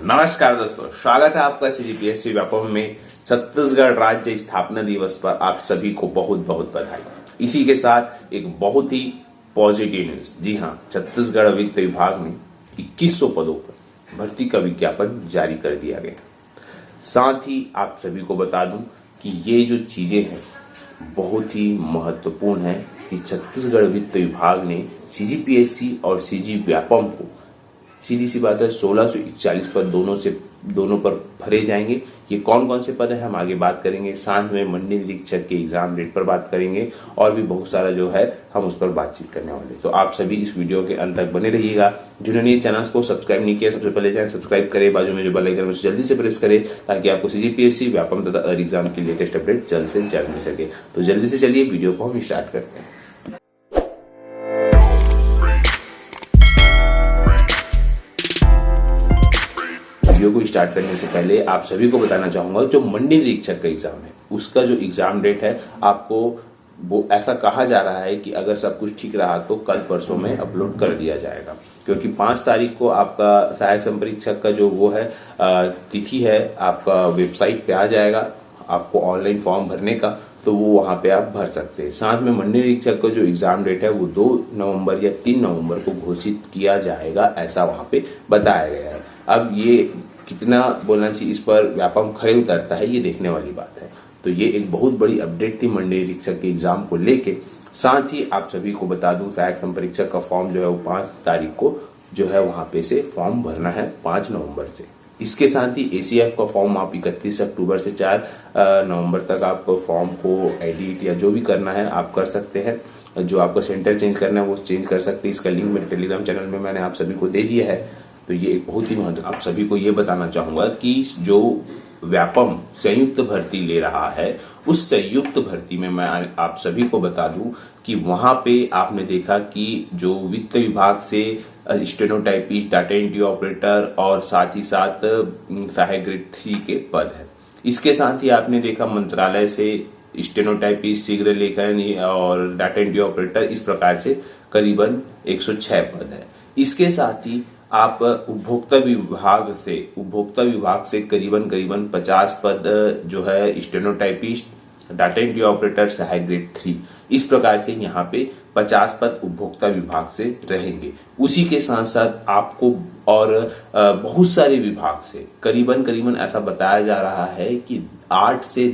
नमस्कार दोस्तों, स्वागत है आपका सीजीपीएससी व्यापम में। छत्तीसगढ़ राज्य स्थापना दिवस पर आप सभी को बहुत बहुत बधाई। इसी के साथ एक बहुत ही पॉजिटिव न्यूज। जी हाँ, छत्तीसगढ़ वित्त विभाग ने 2100 पदों पर भर्ती का विज्ञापन जारी कर दिया गया। साथ ही आप सभी को बता दूं कि ये जो चीजें हैं बहुत ही महत्वपूर्ण है कि छत्तीसगढ़ वित्त विभाग ने सीजीपीएससी और सीजी व्यापम को, सीधी सी बात है, 1641 पद दोनों पर भरे जाएंगे। ये कौन कौन से पद है हम आगे बात करेंगे। साथ में मंडी निरीक्षक के एग्जाम डेट पर बात करेंगे और भी बहुत सारा जो है हम उस पर बातचीत करने वाले। तो आप सभी इस वीडियो के अंत तक बने रहिएगा। जिन्होंने चैनल को सब्सक्राइब नहीं किया, सबसे पहले चैनल सब्सक्राइब करें, बाजू में जो बेल आइकन है उसे जल्दी से प्रेस करें ताकि आपको सीजीपीएससी व्यापम तथा अदर एग्जाम की लेटेस्ट अपडेट जल्द से जल्द मिल सके। तो जल्दी से चलिए वीडियो को हम स्टार्ट करते हैं। वीडियो को स्टार्ट करने से पहले आप सभी को बताना चाहूंगा, जो मंडी निरीक्षक का एग्जाम है उसका जो एग्जाम डेट है, आपको वो ऐसा कहा जा रहा है कि अगर सब कुछ ठीक रहा तो कल परसों में अपलोड कर दिया जाएगा, क्योंकि 5 तारीख को आपका सहायक संपरीक्षक का जो वो है तिथि है, आपका वेबसाइट पे आ जाएगा आपको ऑनलाइन फॉर्म भरने का, तो वो वहां पे आप भर सकते हैं। साथ में मंडी निरीक्षक का जो एग्जाम डेट है वो 2 नवंबर या 3 नवंबर को घोषित किया जाएगा, ऐसा वहां पे बताया गया है। अब ये कितना बोलना चाहिए इस पर व्यापम खड़े उतरता है, ये देखने वाली बात है। तो ये एक बहुत बड़ी अपडेट थी मंडी निरीक्षक के एग्जाम को लेके। साथ ही आप सभी को बता दूं, सहायक संपरीक्षक का फॉर्म जो है वो 5 तारीख को जो है वहां पे से फॉर्म भरना है 5 नवंबर से। इसके साथ ही एसीएफ का फॉर्म आप 31 अक्टूबर से 4 नवंबर तक आप फॉर्म को एडिट या जो भी करना है आप कर सकते हैं। जो आपका सेंटर चेंज करना है वो चेंज कर सकते हैं। इसका लिंक मेरे टेलीग्राम चैनल में मैंने आप सभी को दे दिया है। तो ये एक बहुत ही महत्व, आप सभी को ये बताना चाहूंगा कि जो व्यापम संयुक्त भर्ती ले रहा है, उस संयुक्त भर्ती में मैं आप सभी को बता दूं कि वहां पे आपने देखा कि जो वित्त विभाग से स्टेनोटाइपिस्ट, डाटा एंट्री ऑपरेटर और साथ ही साथ सहायक ग्रेड 3 के पद है। इसके साथ ही आपने देखा मंत्रालय से स्टेनोटाइपिस्ट, शीघ्र लेखन और डाटा एंट्री ऑपरेटर, इस प्रकार से करीबन 106 पद है। इसके साथ ही आप उपभोक्ता विभाग से करीबन 50 पद जो है स्टेनोटाइपिस्ट, डाटा एंट्री ऑपरेटर, सहायक ग्रेड 3, इस प्रकार से यहाँ पे 50 पद उपभोक्ता विभाग से रहेंगे। उसी के साथ साथ आपको और बहुत सारे विभाग से करीबन ऐसा बताया जा रहा है कि 8 से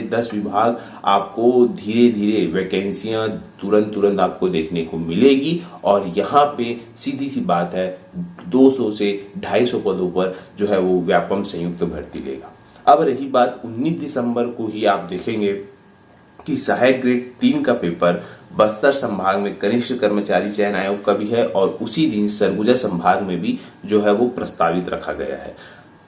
10 विभाग आपको धीरे धीरे वैकेंसियां तुरंत आपको देखने को मिलेगी। और यहाँ पे सीधी सी बात है 200 से 250 पदों पर जो है वो व्यापम संयुक्त भर्ती लेगा। अब रही बात 19 दिसंबर को ही आप देखेंगे कि सहायक ग्रेड 3 का पेपर बस्तर संभाग में कनिष्ठ कर्मचारी चयन आयोग का भी है और उसी दिन सरगुजा संभाग में भी जो है वो प्रस्तावित रखा गया है।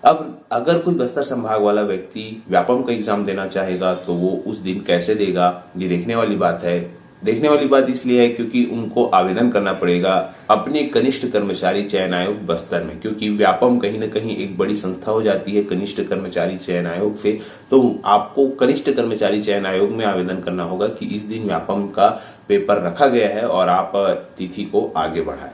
अब अगर कोई बस्तर संभाग वाला व्यक्ति व्यापम का एग्जाम देना चाहेगा तो वो उस दिन कैसे देगा, ये देखने वाली बात है। देखने वाली बात इसलिए है क्योंकि उनको आवेदन करना पड़ेगा अपने कनिष्ठ कर्मचारी चयन आयोग बस्तर में, क्योंकि व्यापम कहीं ना कहीं एक बड़ी संस्था हो जाती है कनिष्ठ कर्मचारी चयन आयोग से। तो आपको कनिष्ठ कर्मचारी चयन आयोग में आवेदन करना होगा कि इस दिन व्यापम का पेपर रखा गया है और आप तिथि को आगे बढ़ाएं।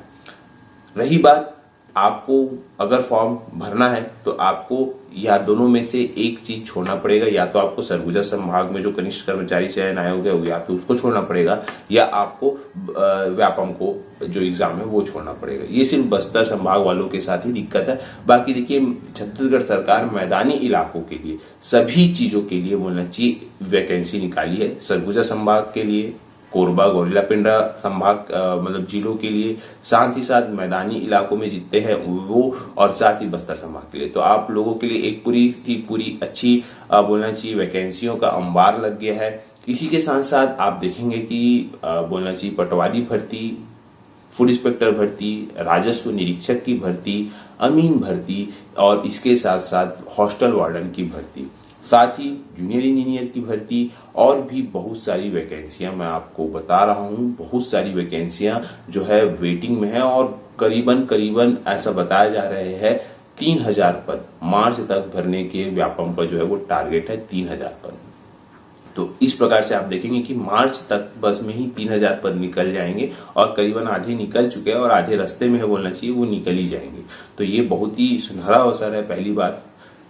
रही बात, आपको अगर फॉर्म भरना है तो आपको या दोनों में से एक चीज छोड़ना पड़ेगा, या तो आपको सरगुजा संभाग में जो कनिष्ठ कर्मचारी चयन आयोग है या तो उसको छोड़ना पड़ेगा, या आपको व्यापम को जो एग्जाम है वो छोड़ना पड़ेगा। ये सिर्फ बस्तर संभाग वालों के साथ ही दिक्कत है। बाकी देखिए, छत्तीसगढ़ सरकार मैदानी इलाकों के लिए सभी चीजों के लिए बोलना चाहिए वैकेंसी निकाली है। सरगुजा संभाग के लिए, कोरबा, गौरेला पिंडा संभाग मतलब जिलों के लिए, साथ ही साथ मैदानी इलाकों में जितने हैं वो, और साथ ही बस्तर संभाग के लिए। तो आप लोगों के लिए एक पूरी अच्छी बोलना चाहिए वैकेंसियों का अंबार लग गया है। इसी के साथ साथ आप देखेंगे कि बोलना चाहिए पटवारी भर्ती, फूड इंस्पेक्टर भर्ती, राजस्व निरीक्षक की भर्ती, अमीन भर्ती और इसके साथ साथ हॉस्टल वार्डन की भर्ती, साथ ही जूनियर इंजीनियर की भर्ती और भी बहुत सारी वैकेंसियां मैं आपको बता रहा हूं। बहुत सारी वैकेंसियां जो है वेटिंग में है और करीबन ऐसा बताया जा रहे हैं 3000 पद मार्च तक भरने के व्यापम का जो है वो टारगेट है 3000 पद। तो इस प्रकार से आप देखेंगे कि मार्च तक बस में ही 3000 पद निकल जाएंगे और करीबन आधे निकल चुके हैं और आधे रास्ते में है बोलना चाहिए, वो निकल ही जाएंगे। तो ये बहुत ही सुनहरा अवसर है, पहली बात।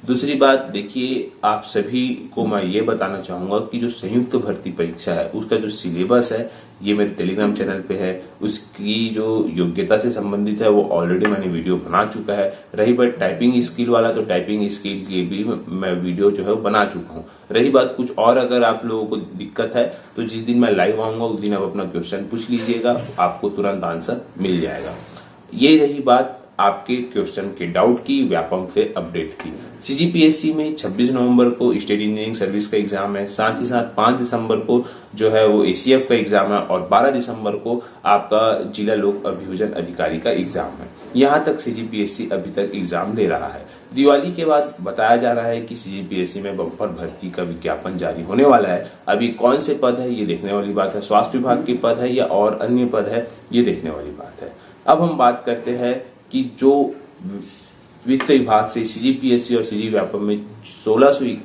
दूसरी बात देखिए, आप सभी को मैं ये बताना चाहूंगा कि जो संयुक्त भर्ती परीक्षा है उसका जो सिलेबस है ये मेरे टेलीग्राम चैनल पे है। उसकी जो योग्यता से संबंधित है वो ऑलरेडी मैंने वीडियो बना चुका है। रही बात टाइपिंग स्किल वाला, तो टाइपिंग स्किल की भी मैं वीडियो जो है वो बना चुका हूँ। रही बात कुछ और अगर आप लोगों को दिक्कत है तो जिस दिन मैं लाइव आऊंगा उस दिन आप अपना क्वेश्चन पूछ लीजिएगा, आपको तुरंत आंसर मिल जाएगा। ये रही बात आपके क्वेश्चन के डाउट की, व्यापम से अपडेट की। सीजीपीएससी में 26 नवंबर को स्टेट इंजीनियरिंग सर्विस का एग्जाम है, साथ ही साथ 5 दिसंबर को जो है वो एसीएफ का एग्जाम है और 12 दिसंबर को आपका जिला लोक अभियोजन अधिकारी का एग्जाम है। यहाँ तक सीजीपीएससी अभी तक एग्जाम ले रहा है। दिवाली के बाद बताया जा रहा है कि सीजीपीएससी में बम्पर भर्ती का विज्ञापन जारी होने वाला है। अभी कौन से पद है ये देखने वाली बात है, स्वास्थ्य विभाग के पद है या और अन्य पद है ये देखने वाली बात है। अब हम बात करते हैं कि जो वित्त विभाग से सीजीपीएससी और सीजी व्यापम में 1600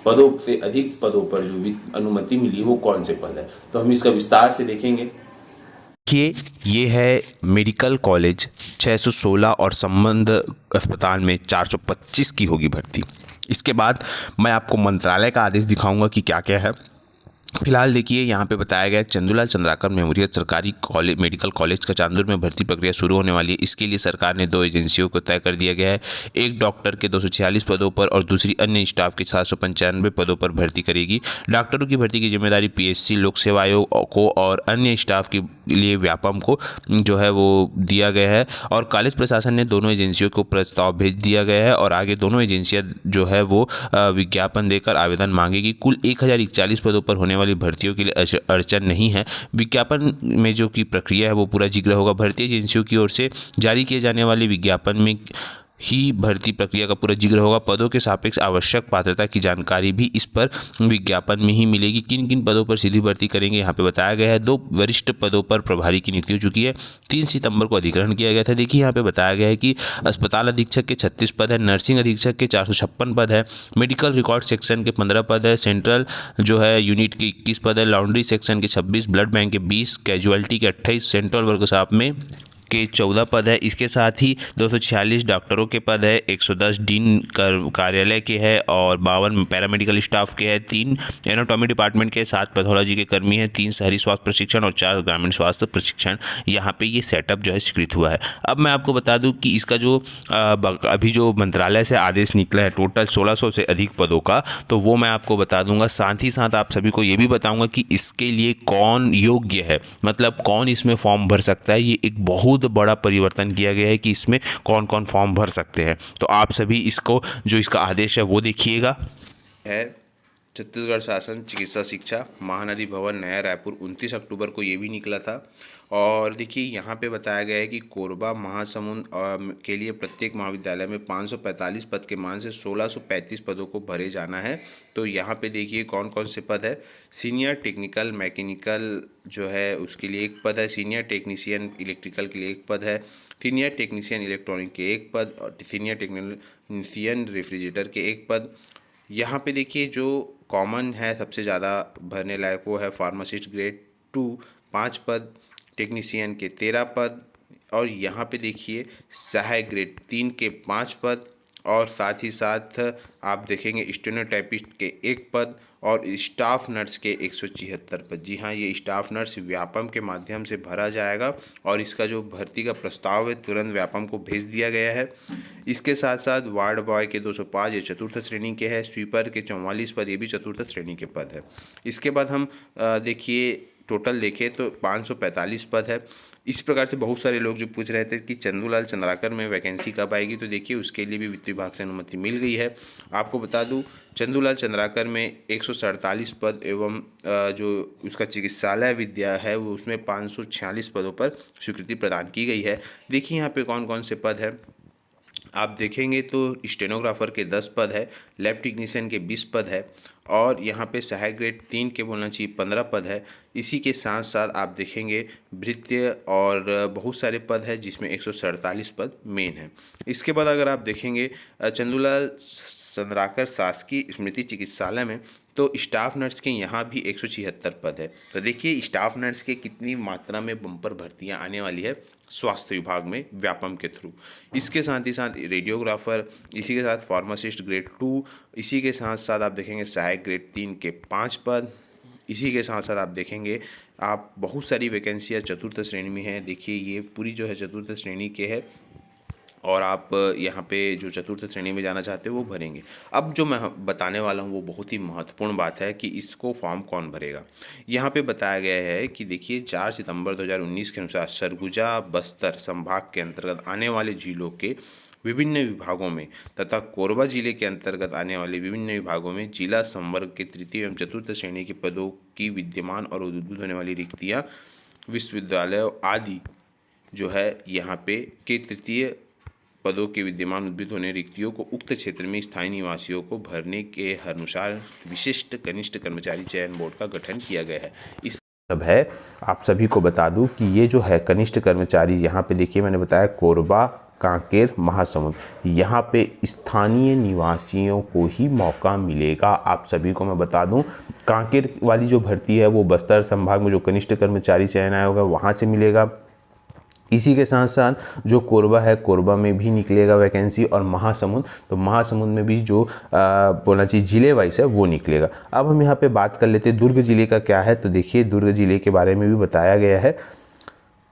पदों से अधिक पदों पर जो अनुमति मिली वो कौन से पद है, तो हम इसका विस्तार से देखेंगे। देखिए, ये है मेडिकल कॉलेज 616 और संबंध अस्पताल में 425 की होगी भर्ती। इसके बाद मैं आपको मंत्रालय का आदेश दिखाऊंगा कि क्या क्या है। फिलहाल देखिए, यहाँ पे बताया गया है चंदूलाल चंद्राकर मेमोरियल सरकारी कॉलेज मेडिकल कॉलेज का चांदूर में भर्ती प्रक्रिया शुरू होने वाली है। इसके लिए सरकार ने 2 एजेंसियों को तय कर दिया गया है। एक डॉक्टर के 246 पदों पर और दूसरी अन्य स्टाफ के 795 पदों पर भर्ती करेगी। डॉक्टरों की भर्ती की जिम्मेदारी पीएससी, लोक सेवा आयोग को और अन्य स्टाफ के लिए व्यापम को जो है वो दिया गया है। और कॉलेज प्रशासन ने दोनों एजेंसियों को प्रस्ताव भेज दिया गया है और आगे दोनों एजेंसियां जो है वो विज्ञापन देकर आवेदन मांगेगी। कुल 1041 पदों पर होने वाली भर्तियों के लिए अड़चन नहीं है। विज्ञापन में जो की प्रक्रिया है वो पूरा जिक्र होगा। भर्ती एजेंसियों की ओर से जारी किए जाने वाले विज्ञापन में ही भर्ती प्रक्रिया का पूरा जिक्र होगा। पदों के सापेक्ष आवश्यक पात्रता की जानकारी भी इस पर विज्ञापन में ही मिलेगी। किन किन पदों पर सीधी भर्ती करेंगे यहाँ पे बताया गया है। 2 वरिष्ठ पदों पर प्रभारी की नियुक्ति हो चुकी है। 3 सितंबर को अधिग्रहण किया गया था। देखिए, यहाँ पे बताया गया है कि अस्पताल अधीक्षक के 36 पद है, नर्सिंग अधीक्षक के 456 पद है, मेडिकल रिकॉर्ड सेक्शन के 15 पद है, सेंट्रल जो है यूनिट के 21 पद है, लॉन्ड्री सेक्शन के 26, ब्लड बैंक के 20, कैजुअलिटी के 28, सेंट्रल वर्कशॉप में के 14 पद है। इसके साथ ही 246 डॉक्टरों के पद है, 110 डीन कार्यालय के है और 52 पैरामेडिकल स्टाफ के है, 3 एनाटॉमी डिपार्टमेंट के, 7 पैथोलॉजी के कर्मी हैं, 3 शहरी स्वास्थ्य प्रशिक्षण और 4 ग्रामीण स्वास्थ्य प्रशिक्षण। यहाँ पे ये सेटअप जो है स्वीकृत हुआ है। अब मैं आपको बता दूं कि इसका जो अभी जो मंत्रालय से आदेश निकला है टोटल 1600 से अधिक पदों का, तो वो मैं आपको बता दूंगा। साथ ही साथ आप सभी को ये भी बताऊंगा कि इसके लिए कौन योग्य है, मतलब कौन इसमें फॉर्म भर सकता है। ये एक बहुत बड़ा परिवर्तन किया गया है कि इसमें कौन कौन फॉर्म भर सकते हैं। तो आप सभी इसको जो इसका आदेश है वो देखिएगा। है छत्तीसगढ़ शासन चिकित्सा शिक्षा महानदी भवन नया रायपुर 29 अक्टूबर को ये भी निकला था। और देखिए, यहाँ पे बताया गया है कि कोरबा महासमुंद के लिए प्रत्येक महाविद्यालय में 545 पद के मान से 1635 पदों को भरे जाना है। तो यहाँ पे देखिए कौन कौन से पद है। सीनियर टेक्निकल मैकेनिकल जो है उसके लिए 1 पद है, सीनियर टेक्नीशियन इलेक्ट्रिकल के लिए 1 पद है, सीनियर टेक्नीशियन इलेक्ट्रॉनिक के 1 पद और सीनियर टेक्नीशियन रेफ्रिजरेटर के 1 पद। यहाँ पे देखिए जो कॉमन है सबसे ज़्यादा भरने लायक वो है फार्मासिस्ट ग्रेड 2 5 पद, टेक्नीशियन के 13 पद और यहाँ पे देखिए सहायक ग्रेड 3 के 5 पद और साथ ही साथ आप देखेंगे स्टेनोटाइपिस्ट के 1 पद और स्टाफ नर्स के 176 पद। जी हाँ, ये स्टाफ नर्स व्यापम के माध्यम से भरा जाएगा और इसका जो भर्ती का प्रस्ताव है तुरंत व्यापम को भेज दिया गया है। इसके साथ साथ वार्ड बॉय के 205 ये चतुर्थ श्रेणी के है, स्वीपर के 44 पद ये भी चतुर्थ श्रेणी के पद है। इसके बाद हम देखिए टोटल देखें तो 545 पद है। इस प्रकार से बहुत सारे लोग जो पूछ रहे थे कि चंदूलाल चंद्राकर में वैकेंसी कब आएगी, तो देखिए उसके लिए भी वित्त विभाग से अनुमति मिल गई है। आपको बता दूं चंदूलाल चंद्राकर में 147 पद एवं जो उसका चिकित्सालय विद्या है वो उसमें 546 पदों पर स्वीकृति प्रदान की गई है। देखिए यहाँ पे कौन कौन से पद है आप देखेंगे तो स्टेनोग्राफर के 10 पद है, लैब टेक्नीशियन के 20 पद है और यहाँ पे सहायक ग्रेड 3 के बोलना चाहिए 15 पद है। इसी के साथ साथ आप देखेंगे भृत्य और बहुत सारे पद है जिसमें 147 पद मेन है। इसके बाद अगर आप देखेंगे चंदूलाल चंद्राकर शासकीय स्मृति चिकित्सालय में तो स्टाफ नर्स के यहाँ भी 176 पद है। तो देखिए स्टाफ नर्स के कितनी मात्रा में बम्पर भर्तियाँ आने वाली है स्वास्थ्य विभाग में व्यापम के थ्रू। इसके साथ ही साथ रेडियोग्राफर, इसी के साथ फार्मासिस्ट ग्रेड 2, इसी के साथ साथ आप देखेंगे सहायक ग्रेड 3 के 5 पद। इसी के साथ साथ आप देखेंगे आप बहुत सारी वैकेंसियाँ चतुर्थ श्रेणी में हैं। देखिए ये पूरी जो है चतुर्थ श्रेणी के है और आप यहाँ पे जो चतुर्थ श्रेणी में जाना चाहते हो वो भरेंगे। अब जो मैं बताने वाला हूँ वो बहुत ही महत्वपूर्ण बात है कि इसको फॉर्म कौन भरेगा। यहाँ पे बताया गया है कि देखिए 4 सितंबर 2019 के अनुसार सरगुजा बस्तर संभाग के अंतर्गत आने वाले जिलों के विभिन्न विभागों में तथा कोरबा जिले के अंतर्गत आने वाले विभिन्न विभागों में जिला संवर्ग के तृतीय एवं चतुर्थ श्रेणी के पदों की विद्यमान और उद्भूत होने वाली रिक्तियाँ विश्वविद्यालय आदि जो है यहाँ पे के तृतीय पदों के विद्यमान उद्भूत होने रिक्तियों को उक्त क्षेत्र में स्थायी निवासियों को भरने के अनुसार विशिष्ट कनिष्ठ कर्मचारी चयन बोर्ड का गठन किया गया है। इस मतलब है आप सभी को बता दूं कि ये जो है कनिष्ठ कर्मचारी, यहाँ पे देखिए मैंने बताया कोरबा, कांकेर, महासमुंद, यहाँ पे स्थानीय निवासियों को ही मौका मिलेगा। आप सभी को मैं बता दूं कांकेर वाली जो भर्ती है वो बस्तर संभाग में जो कनिष्ठ कर्मचारी चयन आयोग है वहाँ से मिलेगा। इसी के साथ साथ जो कोरबा है कोरबा में भी निकलेगा वैकेंसी, और महासमुंद तो महासमुंद में भी जो बोलना चाहिए जिले वाइज है वो निकलेगा। अब हम यहाँ पे बात कर लेते हैं दुर्ग जिले का क्या है। तो देखिए दुर्ग जिले के बारे में भी बताया गया है।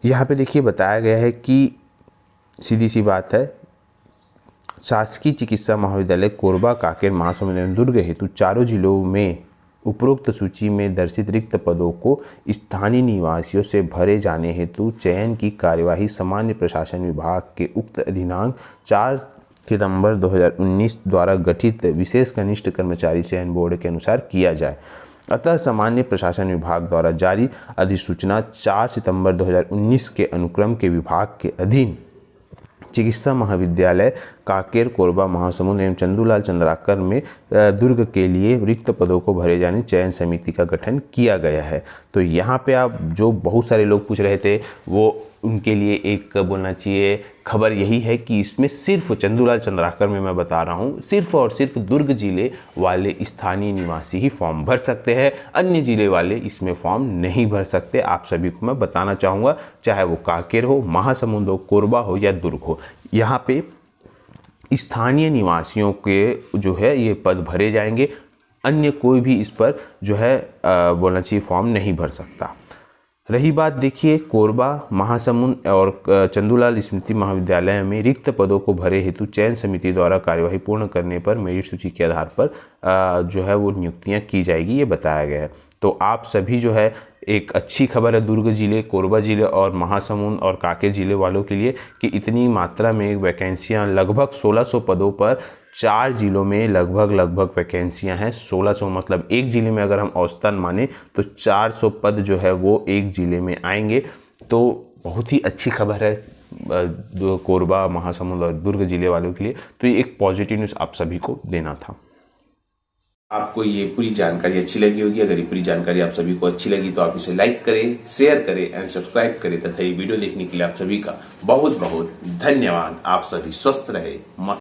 यहाँ पे देखिए बताया गया है कि सीधी सी बात है शासकीय चिकित्सा महाविद्यालय कोरबा, कांकेर, महासमुंद एवं दुर्ग हेतु चारों जिलों में उपरोक्त सूची में दर्शित रिक्त पदों को स्थानीय निवासियों से भरे जाने हेतु चयन की कार्यवाही सामान्य प्रशासन विभाग के उक्त अधिनांक 4 सितंबर 2019 द्वारा गठित विशेष कनिष्ठ कर्मचारी चयन बोर्ड के अनुसार किया जाए। अतः सामान्य प्रशासन विभाग द्वारा जारी अधिसूचना 4 सितंबर 2019 के अनुक्रम के विभाग के अधीन चिकित्सा महाविद्यालय कांकेर, कोरबा, महासमुंद एवं चंदूलाल चंद्राकर में दुर्ग के लिए रिक्त पदों को भरे जाने चयन समिति का गठन किया गया है। तो यहाँ पे आप जो बहुत सारे लोग पूछ रहे थे वो उनके लिए एक बोलना चाहिए खबर यही है कि इसमें सिर्फ चंदूलाल चंद्राकर में मैं बता रहा हूँ सिर्फ और सिर्फ दुर्ग जिले वाले स्थानीय निवासी ही फॉर्म भर सकते हैं, अन्य जिले वाले इसमें फॉर्म नहीं भर सकते। आप सभी को मैं बताना चाहूँगा, चाहे वो कांकेर हो, महासमुंद हो, कोरबा हो या दुर्ग हो, यहाँ पे स्थानीय निवासियों के जो है ये पद भरे जाएंगे, अन्य कोई भी इस पर जो है बोलना चाहिए फॉर्म नहीं भर सकता। रही बात देखिए कोरबा, महासमुंद और चंदूलाल स्मृति महाविद्यालय में रिक्त पदों को भरे हेतु चयन समिति द्वारा कार्यवाही पूर्ण करने पर मेरिट सूची के आधार पर जो है वो नियुक्तियां की जाएगी, ये बताया गया है। तो आप सभी जो है एक अच्छी खबर है दुर्ग जिले, कोरबा जिले और महासमुंद और कांकेर जिले वालों के लिए कि इतनी मात्रा में वैकेंसियां लगभग 1600 पदों पर 4 जिलों में लगभग वैकेंसियां हैं। 1600 मतलब एक जिले में अगर हम औसतन माने तो 400 पद जो है वो एक जिले में आएंगे। तो बहुत ही अच्छी खबर है कोरबा, महासमुंद और दुर्ग जिले वालों के लिए। तो ये एक पॉजिटिव न्यूज़ आप सभी को देना था। आपको ये पूरी जानकारी अच्छी लगी होगी। अगर ये पूरी जानकारी आप सभी को अच्छी लगी तो आप इसे लाइक करें, शेयर करें एंड सब्सक्राइब करें तथा ये वीडियो देखने के लिए आप सभी का बहुत बहुत धन्यवाद। आप सभी स्वस्थ रहे, मस्त